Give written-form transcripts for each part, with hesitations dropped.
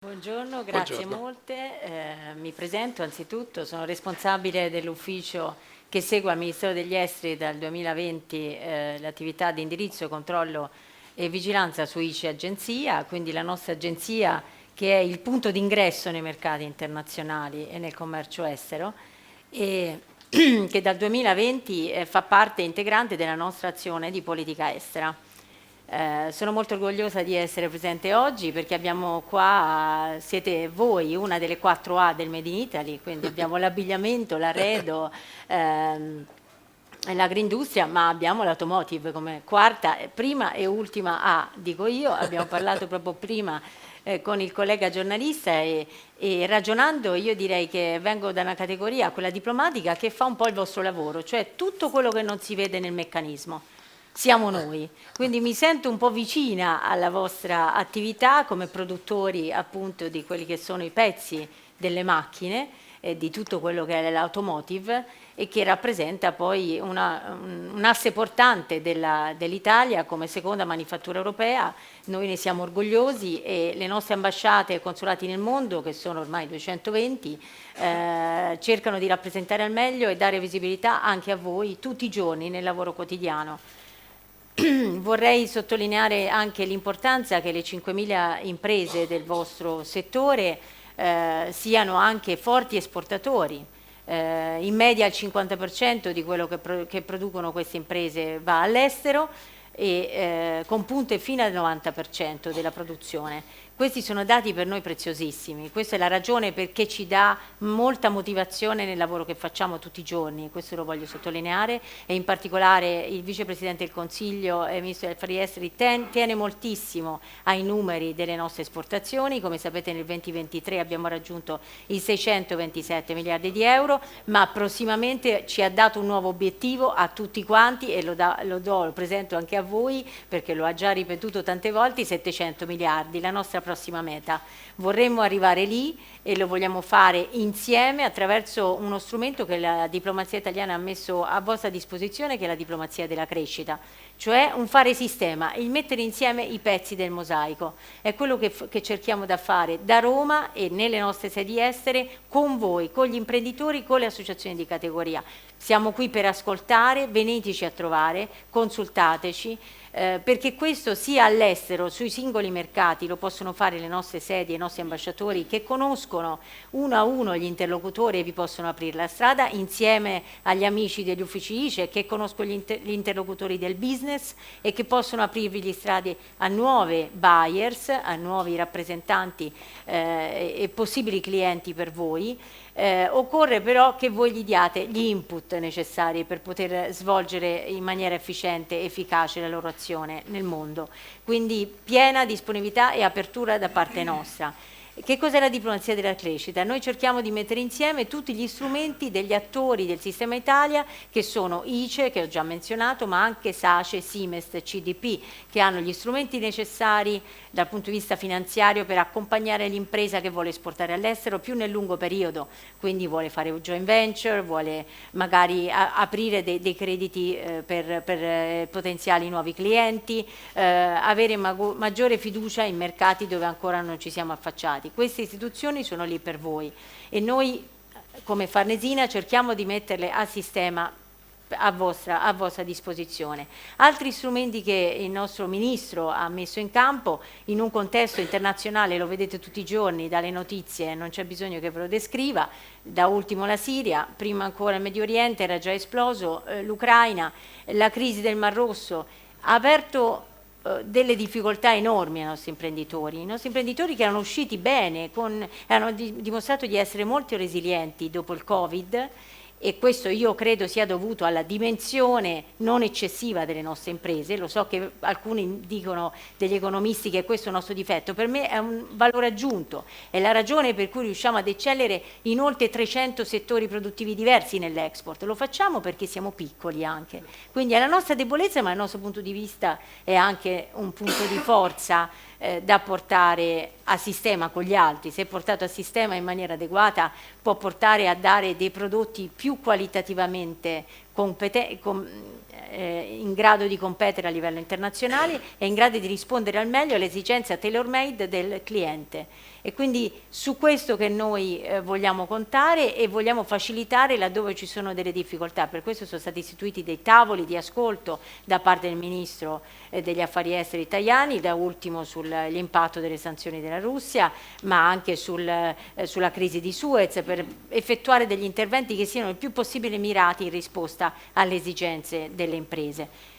Buongiorno, grazie Buongiorno. molte. Mi presento anzitutto, sono responsabile dell'ufficio che segue al Ministero degli Esteri dal 2020 l'attività di indirizzo, controllo e vigilanza su ICE Agenzia, quindi la nostra agenzia che è il punto d'ingresso nei mercati internazionali e nel commercio estero e che dal 2020 fa parte integrante della nostra azione di politica estera. Sono molto orgogliosa di essere presente oggi perché abbiamo qua, siete voi, una delle 4A del Made in Italy, quindi abbiamo l'abbigliamento, l'arredo, l'agroindustria, ma abbiamo l'automotive come quarta, prima e ultima A, dico io. Abbiamo parlato proprio prima con il collega giornalista e ragionando io direi che vengo da una categoria, quella diplomatica, che fa un po' il vostro lavoro, cioè tutto quello che non si vede nel meccanismo. Siamo noi, quindi mi sento un po' vicina alla vostra attività come produttori appunto di quelli che sono i pezzi delle macchine e di tutto quello che è l'automotive e che rappresenta poi un asse portante dell'Italia come seconda manifattura europea. Noi ne siamo orgogliosi e le nostre ambasciate e consolati nel mondo, che sono ormai 220, cercano di rappresentare al meglio e dare visibilità anche a voi tutti i giorni nel lavoro quotidiano. Vorrei sottolineare anche l'importanza che le 5.000 imprese del vostro settore siano anche forti esportatori. In media il 50% di quello che producono queste imprese va all'estero e con punte fino al 90% della produzione. Questi sono dati per noi preziosissimi, questa è la ragione perché ci dà molta motivazione nel lavoro che facciamo tutti i giorni, questo lo voglio sottolineare e in particolare il Vicepresidente del Consiglio e Ministro degli Affari Esteri tiene moltissimo ai numeri delle nostre esportazioni. Come sapete nel 2023 abbiamo raggiunto i 627 miliardi di euro, ma prossimamente ci ha dato un nuovo obiettivo a tutti quanti e lo presento anche a voi perché lo ha già ripetuto tante volte, i 700 miliardi, la nostra prossima meta. Vorremmo arrivare lì e lo vogliamo fare insieme attraverso uno strumento che la diplomazia italiana ha messo a vostra disposizione, che è la diplomazia della crescita, cioè un fare sistema, il mettere insieme i pezzi del mosaico. È quello che cerchiamo da fare da Roma e nelle nostre sedi estere con voi, con gli imprenditori, con le associazioni di categoria. Siamo qui per ascoltare, veniteci a trovare, consultateci, perché questo sia all'estero, sui singoli mercati, lo possono fare le nostre sedi e i nostri ambasciatori che conoscono uno a uno gli interlocutori e vi possono aprire la strada insieme agli amici degli uffici ICE che conoscono gli interlocutori del business e che possono aprirvi le strade a nuove buyers, a nuovi rappresentanti e possibili clienti per voi. Occorre però che voi gli diate gli input necessari per poter svolgere in maniera efficiente e efficace la loro azione nel mondo. Quindi piena disponibilità e apertura da parte nostra. Che cos'è la diplomazia della crescita? Noi cerchiamo di mettere insieme tutti gli strumenti degli attori del sistema Italia che sono ICE, che ho già menzionato, ma anche SACE, SIMEST, CDP, che hanno gli strumenti necessari dal punto di vista finanziario per accompagnare l'impresa che vuole esportare all'estero più nel lungo periodo, quindi vuole fare un joint venture, vuole magari aprire dei crediti per potenziali nuovi clienti, avere maggiore fiducia in mercati dove ancora non ci siamo affacciati. Queste istituzioni sono lì per voi e noi come Farnesina cerchiamo di metterle a sistema a vostra disposizione. Altri strumenti che il nostro Ministro ha messo in campo in un contesto internazionale, lo vedete tutti i giorni dalle notizie, non c'è bisogno che ve lo descriva, da ultimo la Siria, prima ancora il Medio Oriente era già esploso, l'Ucraina, la crisi del Mar Rosso, ha aperto delle difficoltà enormi ai nostri imprenditori. I nostri imprenditori che erano usciti bene, hanno dimostrato di essere molto resilienti dopo il Covid e questo io credo sia dovuto alla dimensione non eccessiva delle nostre imprese. Lo so che alcuni dicono degli economisti che questo è un nostro difetto, per me è un valore aggiunto, è la ragione per cui riusciamo ad eccellere in oltre 300 settori produttivi diversi nell'export. Lo facciamo perché siamo piccoli anche, quindi è la nostra debolezza, ma dal nostro punto di vista è anche un punto di forza da portare a sistema con gli altri. Se portato a sistema in maniera adeguata può portare a dare dei prodotti più qualitativamente in grado di competere a livello internazionale e in grado di rispondere al meglio alle esigenze tailor-made del cliente. E quindi su questo che noi vogliamo contare e vogliamo facilitare laddove ci sono delle difficoltà. Per questo sono stati istituiti dei tavoli di ascolto da parte del Ministro degli Affari Esteri italiani, da ultimo sull'impatto delle sanzioni della Russia, ma anche sulla crisi di Suez, per effettuare degli interventi che siano il più possibile mirati in risposta alle esigenze delle imprese.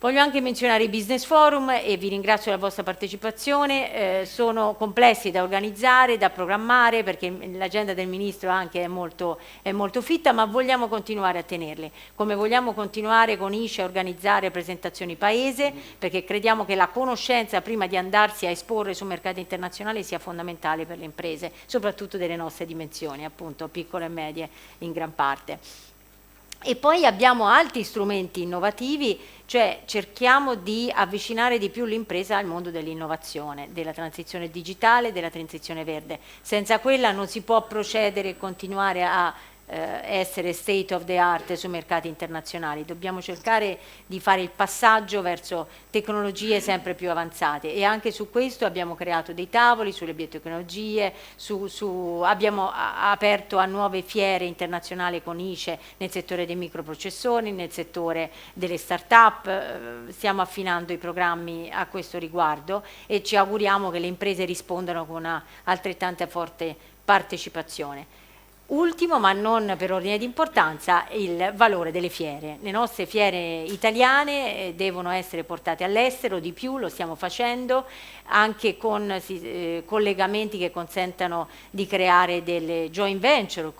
Voglio anche menzionare i business forum e vi ringrazio della vostra partecipazione, sono complessi da organizzare, da programmare, perché l'agenda del Ministro anche è molto fitta, ma vogliamo continuare a tenerli, come vogliamo continuare con ICE a organizzare presentazioni paese, perché crediamo che la conoscenza prima di andarsi a esporre sul mercato internazionale sia fondamentale per le imprese, soprattutto delle nostre dimensioni, appunto piccole e medie in gran parte. E poi abbiamo altri strumenti innovativi, cioè cerchiamo di avvicinare di più l'impresa al mondo dell'innovazione, della transizione digitale, della transizione verde. Senza quella non si può procedere e continuare a essere state of the art sui mercati internazionali. Dobbiamo cercare di fare il passaggio verso tecnologie sempre più avanzate e anche su questo abbiamo creato dei tavoli sulle biotecnologie, abbiamo aperto a nuove fiere internazionali con ICE nel settore dei microprocessori, nel settore delle start-up, stiamo affinando i programmi a questo riguardo e ci auguriamo che le imprese rispondano con una altrettanta forte partecipazione. Ultimo, ma non per ordine di importanza, il valore delle fiere. Le nostre fiere italiane devono essere portate all'estero di più, lo stiamo facendo, anche con collegamenti che consentano di creare delle joint venture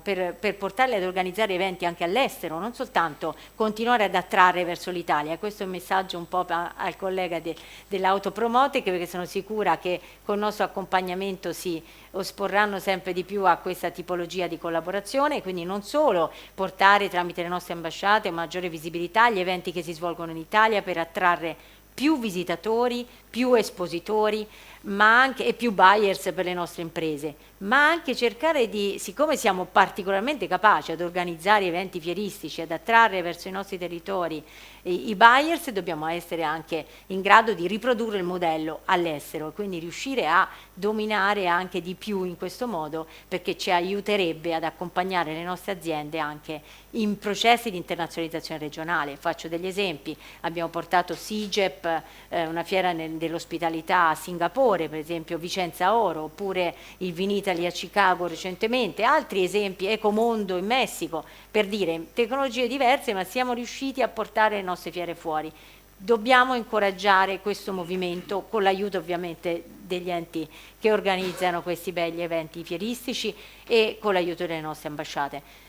per portarle ad organizzare eventi anche all'estero, non soltanto continuare ad attrarre verso l'Italia. Questo è un messaggio un po' al collega dell'Autopromote, perché sono sicura che con il nostro accompagnamento si esporranno sempre di più a questa tipologia di collaborazione, quindi non solo portare tramite le nostre ambasciate maggiore visibilità agli eventi che si svolgono in Italia per attrarre più visitatori, più espositori, ma anche, e più buyers per le nostre imprese, ma anche cercare di, siccome siamo particolarmente capaci ad organizzare eventi fieristici, ad attrarre verso i nostri territori i buyers, dobbiamo essere anche in grado di riprodurre il modello all'estero, quindi riuscire a dominare anche di più in questo modo, perché ci aiuterebbe ad accompagnare le nostre aziende anche in processi di internazionalizzazione regionale. Faccio degli esempi: abbiamo portato SIGEP, una fiera dell'ospitalità a Singapore, per esempio Vicenza Oro, oppure il Vinitaly a Chicago recentemente, altri esempi, Ecomondo in Messico, per dire tecnologie diverse, ma siamo riusciti a portare le nostre fiere fuori. Dobbiamo incoraggiare questo movimento con l'aiuto ovviamente degli enti che organizzano questi belli eventi fieristici e con l'aiuto delle nostre ambasciate.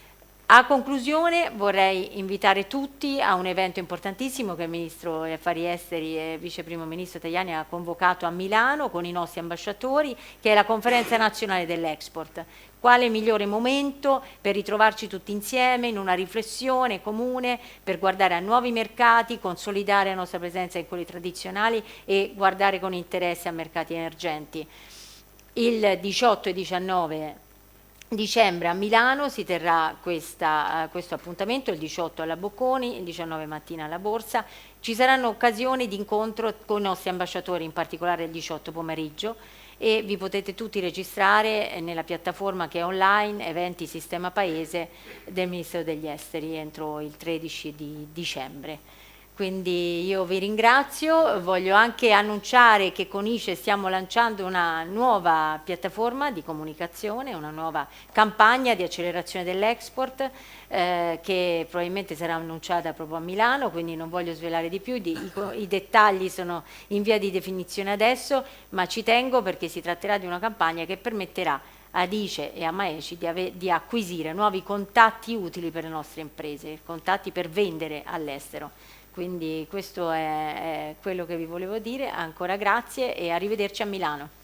A conclusione vorrei invitare tutti a un evento importantissimo che il Ministro degli Affari Esteri e Vice Primo Ministro Tajani ha convocato a Milano con i nostri ambasciatori, che è la Conferenza Nazionale dell'Export. Quale migliore momento per ritrovarci tutti insieme in una riflessione comune per guardare a nuovi mercati, consolidare la nostra presenza in quelli tradizionali e guardare con interesse a mercati emergenti. Il 18 e 19 dicembre a Milano si terrà questo appuntamento, il 18 alla Bocconi, il 19 mattina alla Borsa. Ci saranno occasioni di incontro con i nostri ambasciatori, in particolare il 18 pomeriggio, e vi potete tutti registrare nella piattaforma che è online Eventi Sistema Paese del Ministero degli Esteri entro il 13 di dicembre. Quindi io vi ringrazio, voglio anche annunciare che con ICE stiamo lanciando una nuova piattaforma di comunicazione, una nuova campagna di accelerazione dell'export che probabilmente sarà annunciata proprio a Milano, quindi non voglio svelare di più, i dettagli sono in via di definizione adesso, ma ci tengo perché si tratterà di una campagna che permetterà ad ICE e a Maeci di acquisire nuovi contatti utili per le nostre imprese, contatti per vendere all'estero. Quindi questo è quello che vi volevo dire, ancora grazie e arrivederci a Milano.